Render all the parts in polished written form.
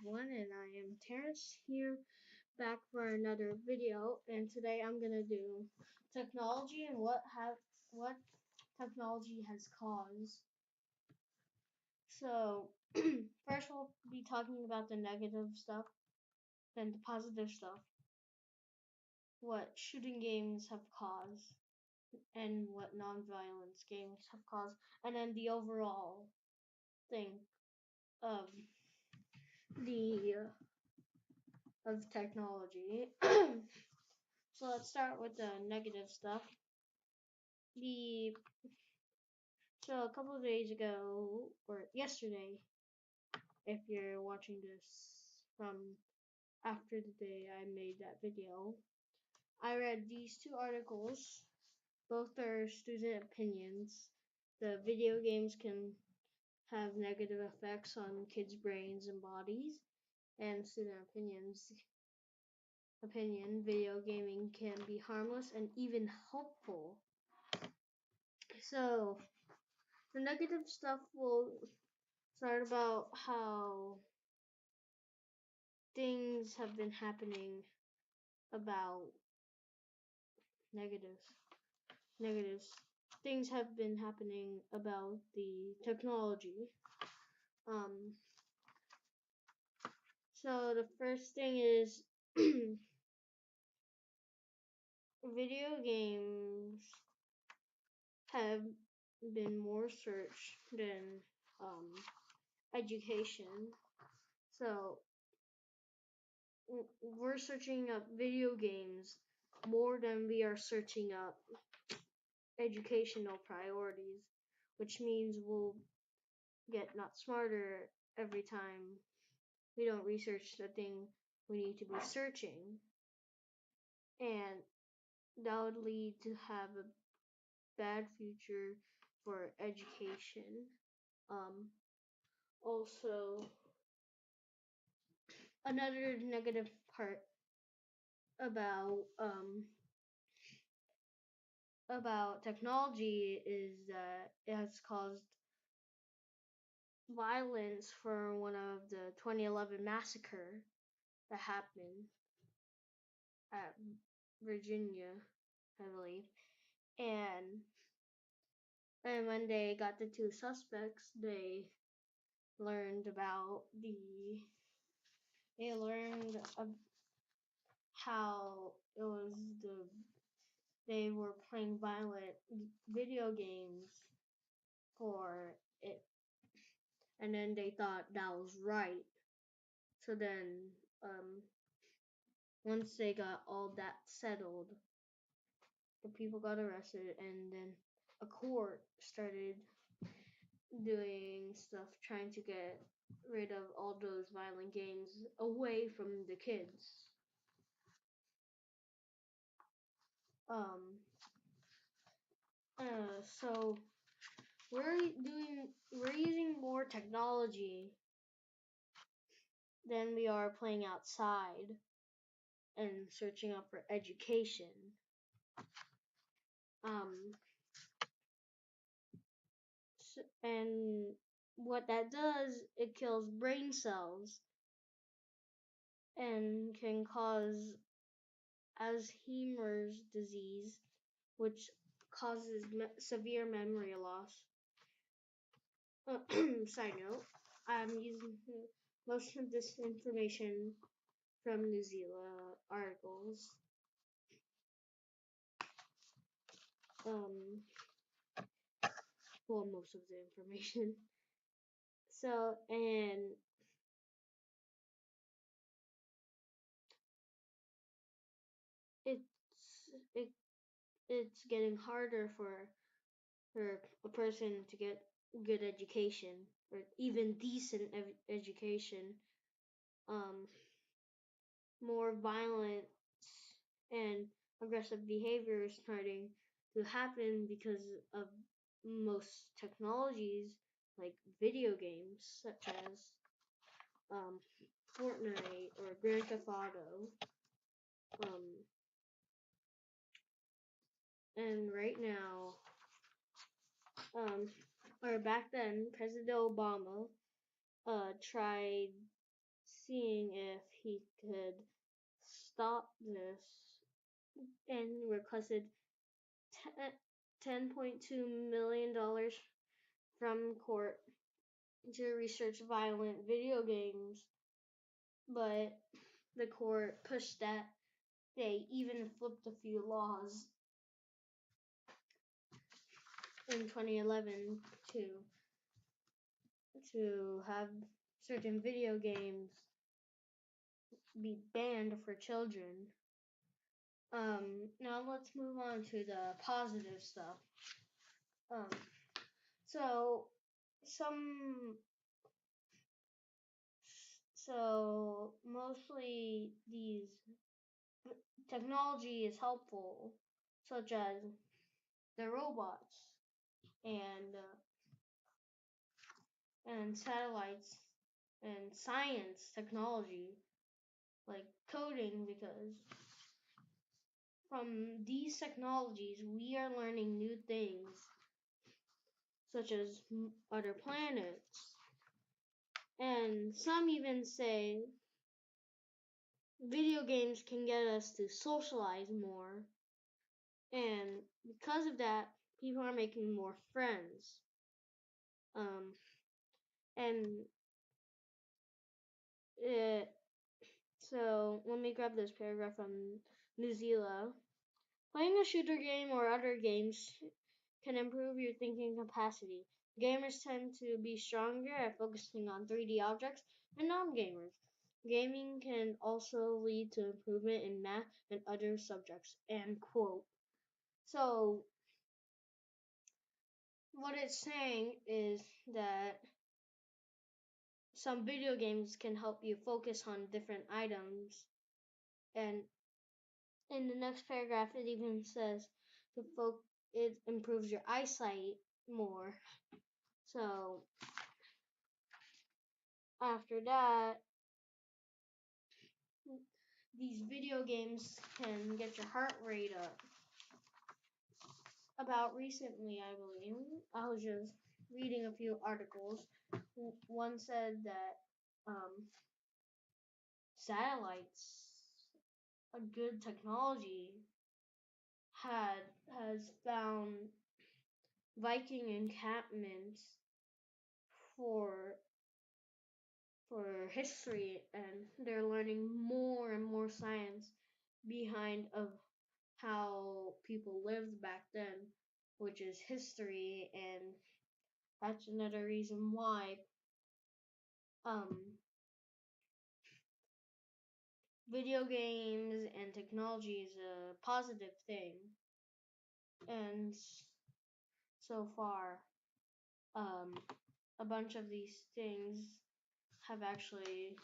everyone, and I am Terrence here back for another video. And today I'm gonna do technology and what technology has caused. So first we'll be talking about the negative stuff, then the positive stuff, what shooting games have caused, and what non-violence games have caused, and then the overall thing of the of technology. So let's start with the negative stuff. The so a couple of days ago or yesterday, if you're watching this from after the day I made that video, I read these two articles. Both are student opinions. The video games can have negative effects on kids' brains and bodies, and student opinion video gaming can be harmless and even helpful. So the negative stuff will start about how things have been happening about negatives. Negatives. Things have been happening about the technology. Um, so the first thing is video games have been more searched than education. So we're searching up video games more than we are searching up educational priorities, which means we'll get not smarter every time we don't research the thing we need to be searching. And that would lead to have a bad future for education. Um, Also, another negative part about about technology is that it has caused violence for one of the 2011 massacre that happened at Virginia, I believe. And when they got the two suspects, learned about the they learned how it was they were playing violent video games for it, and then they thought that was right. So then, once they got all that settled, the people got arrested, and then a court started doing stuff trying to get rid of all those violent games away from the kids. Um, so we're using more technology than we are playing outside and searching up for education. Um, and what that does, it kills brain cells and can cause Alzheimer's disease, which causes severe memory loss. Side note, I'm using most of this information from New Zealand articles. Well, most of the information. So, and it's it it's getting harder for a person to get good education or even decent education. Um, More violence and aggressive behavior is starting to happen because of most technologies like video games such as um, Fortnite or Grand Theft Auto. Um, and right now, or back then, President Obama tried seeing if he could stop this and requested $10.2 million from court to research violent video games, but the court pushed that. They even flipped a few laws in 2011 to have certain video games be banned for children. Now let's move on to the positive stuff. Um, so some so mostly these technology is helpful, such as the robots and satellites and science technology like coding, because from these technologies we are learning new things such as other planets, and some even say video games can get us to socialize more, and because of that people are making more friends. And it So let me grab this paragraph from New Zealand. Playing a shooter game or other games can improve your thinking capacity. Gamers tend to be stronger at focusing on 3D objects than non-gamers. Gaming can also lead to improvement in math and other subjects. End quote. So what it's saying is that some video games can help you focus on different items, and in the next paragraph, it even says it improves your eyesight more. So after that, these video games can get your heart rate up. About recently, I believe, I was just reading a few articles. One said that satellites, a good technology, has found Viking encampments for history, and they're learning more and more science behind of how people lived back then, which is history, and that's another reason why um video games and technology is a positive thing. And so far, a bunch of these things have actually,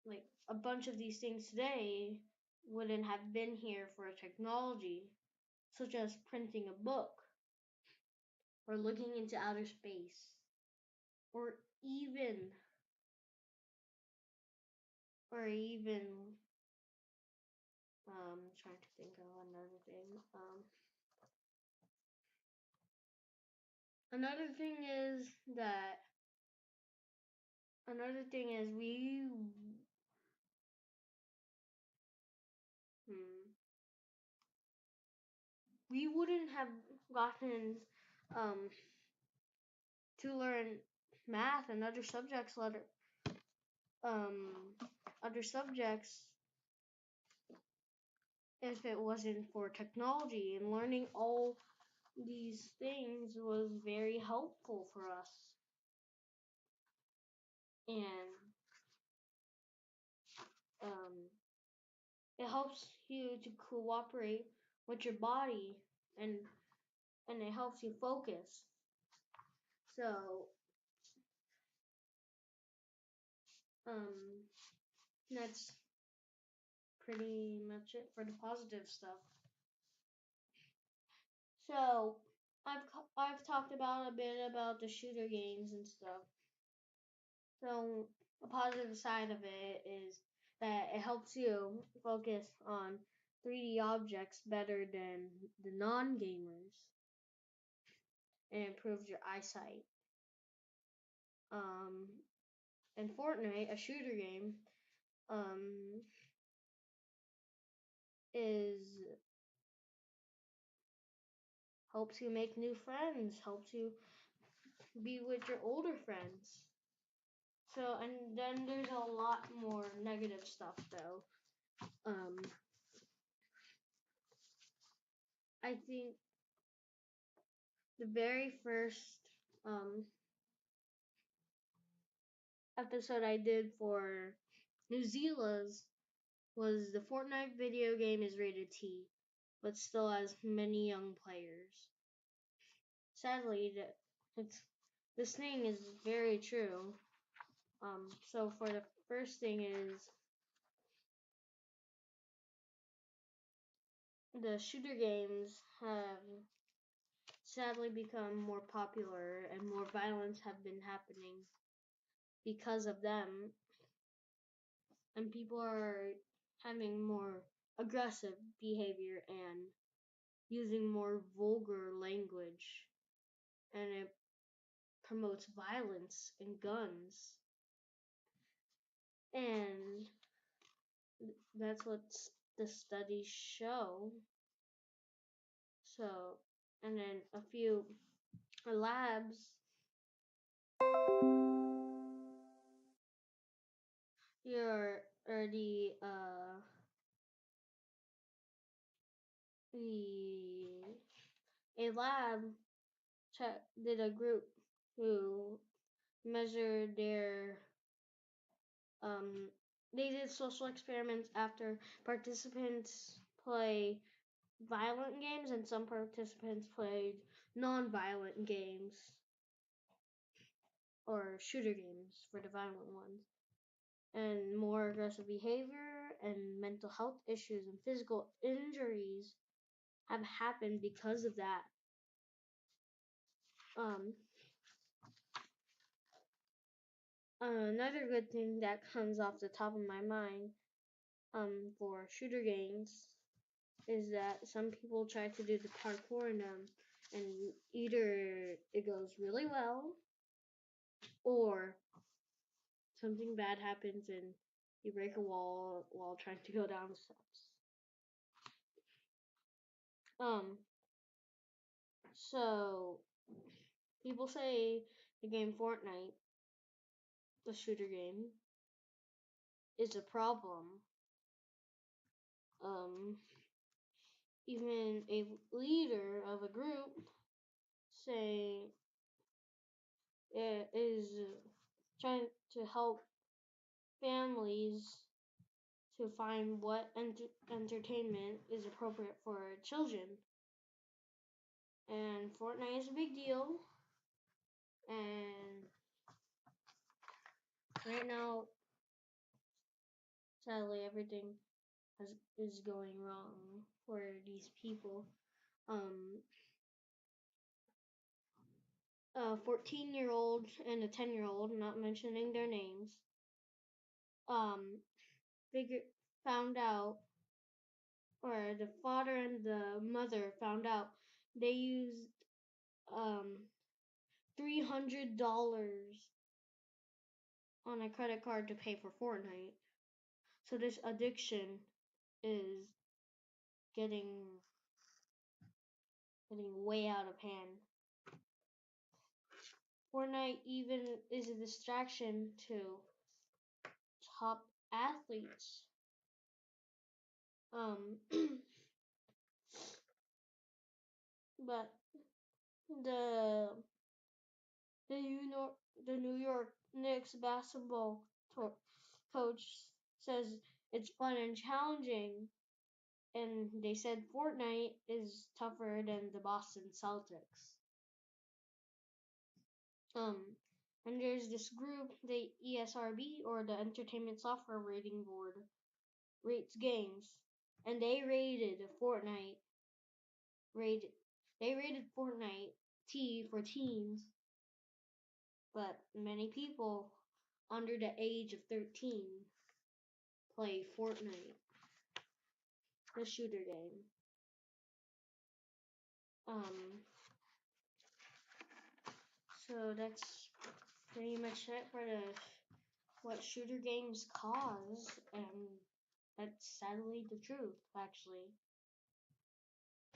like, a bunch of these things today wouldn't have been here for a technology such as printing a book or looking into outer space, or even trying to think of another thing. Another thing is that another thing is we wouldn't have gotten um to learn math and other subjects if it wasn't for technology, and learning all these things was very helpful for us. And it helps you to cooperate with your body, and it helps you focus. So that's pretty much it for the positive stuff. So I've talked about a bit about the shooter games and stuff. So the positive side of it is that it helps you focus on 3D objects better than the non-gamers, and improves your eyesight. And Fortnite, a shooter game, is helps you make new friends, helps you be with your older friends. So, and then there's a lot more negative stuff though. I think the very first episode I did for New Zealand's was the Fortnite video game is rated T, but still has many young players. Sadly, this thing is very true. So for the first thing is the shooter games have sadly become more popular and more violence have been happening because of them, and people are having more aggressive behavior and using more vulgar language, and it promotes violence and guns, and that's what the studies show. So, and then a few labs here are the a lab did a group who measured their they did social experiments after participants play violent games and some participants played non-violent games or shooter games for the violent ones, and more aggressive behavior and mental health issues and physical injuries have happened because of that. Another good thing that comes off the top of my mind for shooter games is that some people try to do the parkour in them, and either it goes really well or something bad happens and you break a wall while trying to go down the steps. So people say the game Fortnite, the shooter game, is a problem. Even a leader of a group say it is trying to help families to find what entertainment is appropriate for children. And Fortnite is a big deal. And right now, sadly, everything is going wrong for these people. A 14-year-old and a 10-year-old, not mentioning their names, figured found out, or the father and the mother found out they used $300 on a credit card to pay for Fortnite. So this addiction is getting way out of hand. Fortnite even is a distraction to top athletes. But the the New York Knicks basketball coach says it's fun and challenging, and they said Fortnite is tougher than the Boston Celtics. And there's this group, the ESRB, or the Entertainment Software Rating Board, rates games, and they rated Fortnite T for teens, but many people under the age of 13 play Fortnite, the shooter game. So that's pretty much it for the what shooter games cause, and that's sadly the truth, actually.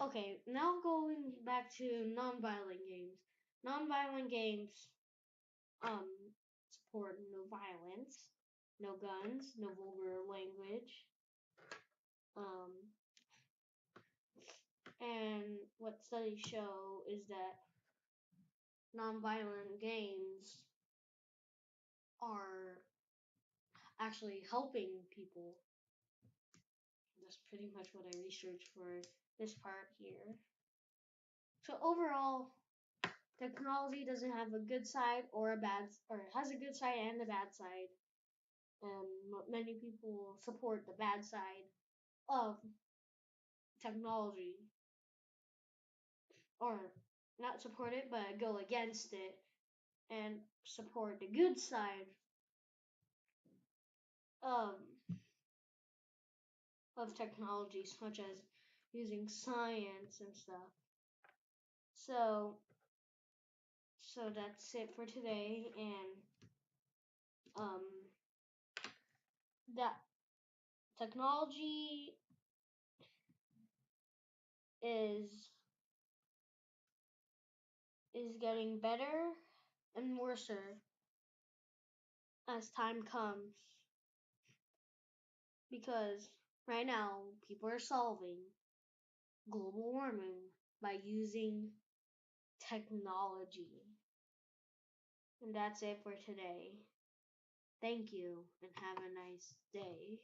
Okay, now going back to non-violent games. Non-violent games um support no violence, no guns, no vulgar language. Um, and what studies show is that non-violent games are actually helping people. That's pretty much what I researched for this part here. So overall, technology doesn't have a good side or a bad, or it has a good side and a bad side. Many people support the bad side of technology, or not support it, but go against it and support the good side um, of technology, such as using science and stuff. So, so that's it for today, and um, that technology is getting better and worse as time comes, because right now people are solving global warming by using technology. And that's it for today. Thank you and have a nice day.